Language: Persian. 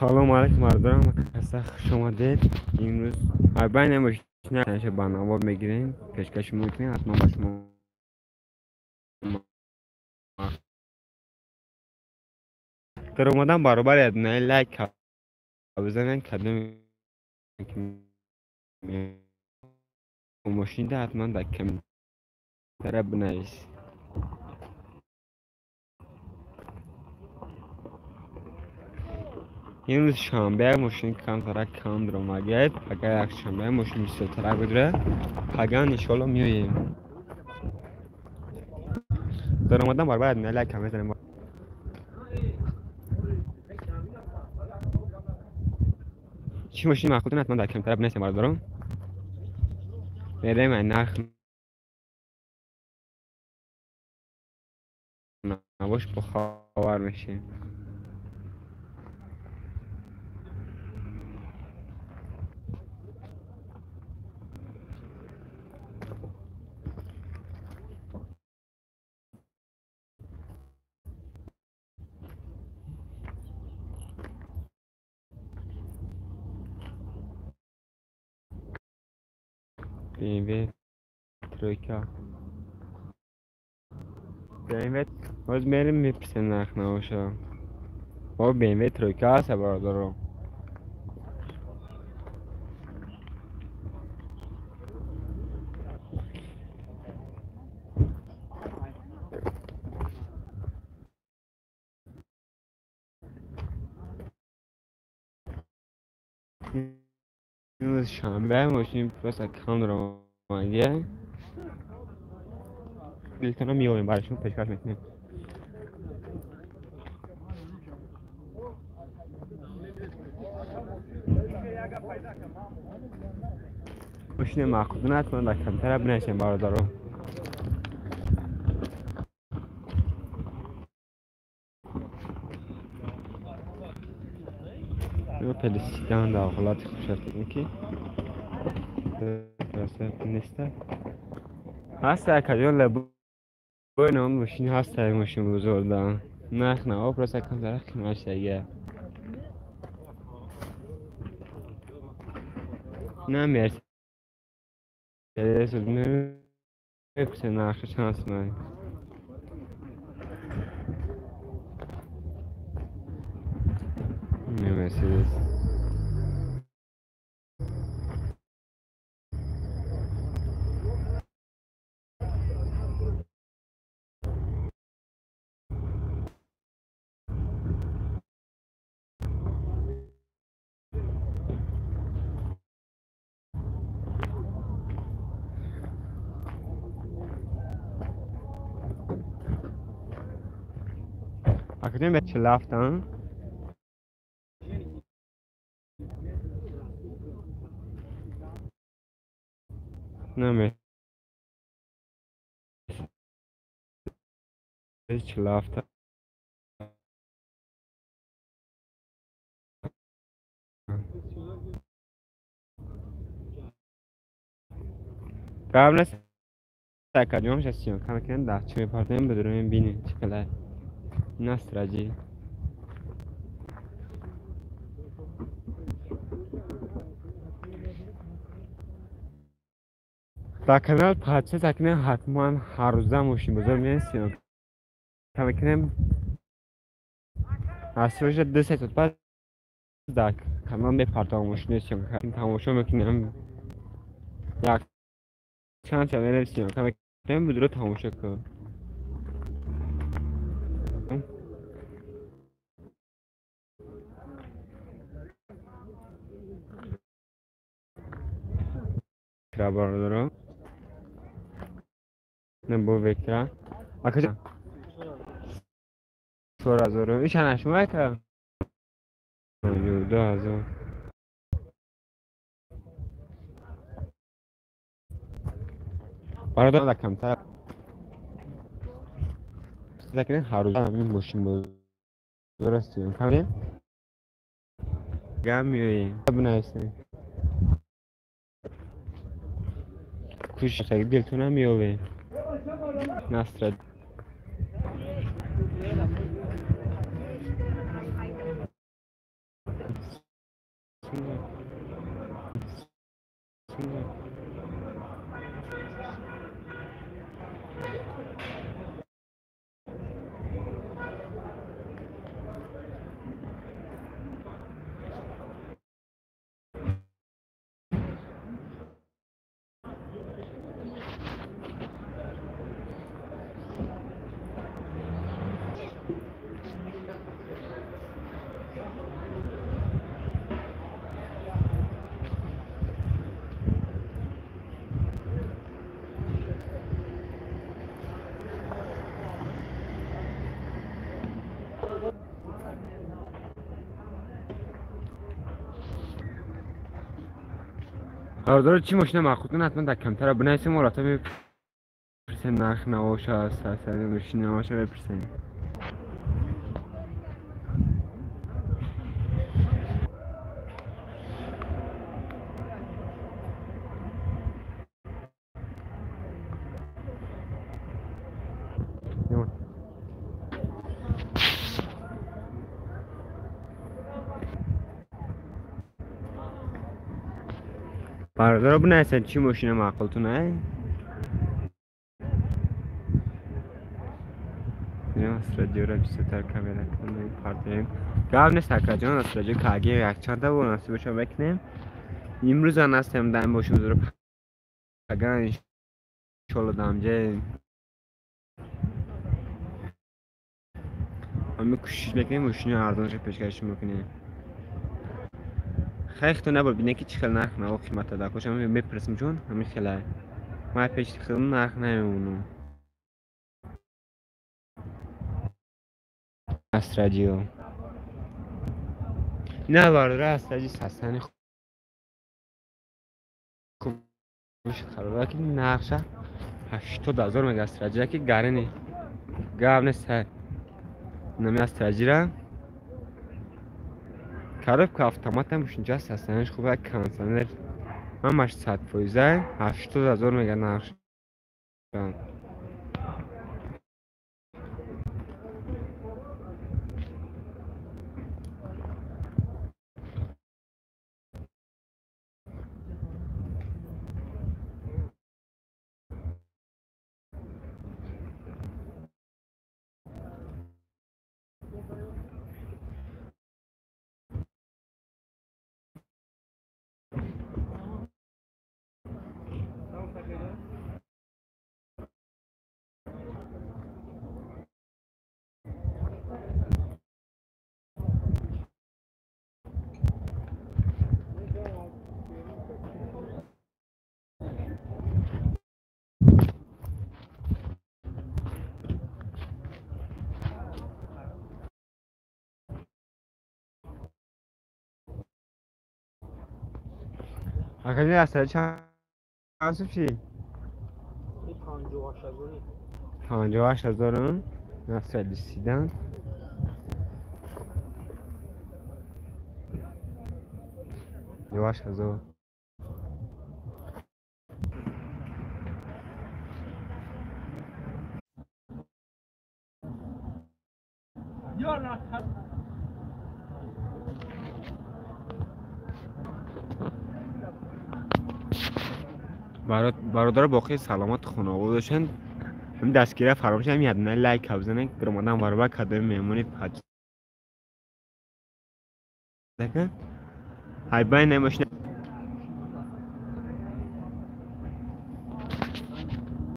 سلام علیکم مردم خسته خوش آمدید. امروز بین ماشین همیشه برنامه میگیریم پیشکش میکنیم حتما با شما در اومدن برابر ادنای لایک بزنن کدوم ماشین ده حتما در کم طرف بنویس. امروز شنبه ماشین کم طرف کم در اومدید. اگر یک شنبه ماشین بیشتر طرف بدره پگان انشالله میاییم. در اومدن برابر ادنای لایک بزنیم. چی ماشین معقولتون حتما در کم طرف نیست مردم. بریم نرخ نباش بخار میشه. BMW ترویکا BMW باز میریم میپسیم نرخ نباشه. با BMW ترویکا هست برادرم. امروز شنبه ماشین پس کم دارم آمده بیلتون رو میومیم براشون پیشکش میکنیم. ماشین مخصوص حتما در کمتر بنشیم برادرم. این پلیسیدن داخلات خوشت میکی درسته نیسته هست کجا لبو این اون ماشین هست ماشین بزرگ دارم نخ نه آب رسه کم در خیمش دیگه نه مرسی میپسه نخش هست من مرسیدس اکنون به چه لفتن نه مرسی چه لفتن قبل از تکلیمش هستیم کم کنن ده چه پارتیم بدرون بینی چکله نستراجی در کنال پادشه سکنه حتما هر روزه ماشین بزرگ میستیم کم کنیم از سوش دو سیت پس در کنال به پارتام ماشین نیستیم تماشا میکنیم یک چند چه نیستیم کم کنیم بدرو تماشا کن کرا باردارم نبو وکرا اکجا سور از رو ایش هنشمه که دو هزار برادر در کمتر سکنه هر روزه همین ماشین بزرگ هستیم کم گم میاییم بنویسیم کوش خیلی دلتون میوه نسترد آردار چی ماشین مخوطون حتما در کمتر بنویسیم مرتا بپرسیم نرخ نواش هست سرسری ماشین نواش بپرسیم برادر بنویسن چی ماشین معقولتونه نه استرادیو را بیست تر کاملا کنیم پارتیم گاو نیست جان استرادیو کاگی یک چند و نصیبشو بکنیم امروز هم هستم دم باشیم رو پگان شلو دامجه همه کوشش بکنیم ماشین اردان رو پیشکش میکنیم خیلی تو نبود بینه که چی خیلی نرخ نه و قیمت ادا کش همه میپرسیم چون همه خیلی ما پیش خیلی نرخ نمیمونم استرادیو نه برادر استرادیو سستانی خوب میشه خرابه که نقشه 80,000 مگه استرادیو که گرنه گاو نیست نمی استرادیو را کارب که автомат هم اینجا سستانش خوبه کانسانر من ماش 100% 80,000 میگه نقشه اگه استرادیو چند چی 58,000 استرادیو سیدن یواش هزار برادر باقی سلامت خانواده داشتن همین دستگیره فراموش هم یادونه لایک بزنن که رمضان برابر کدوم میمونی پاچ دکن های باین نماشنه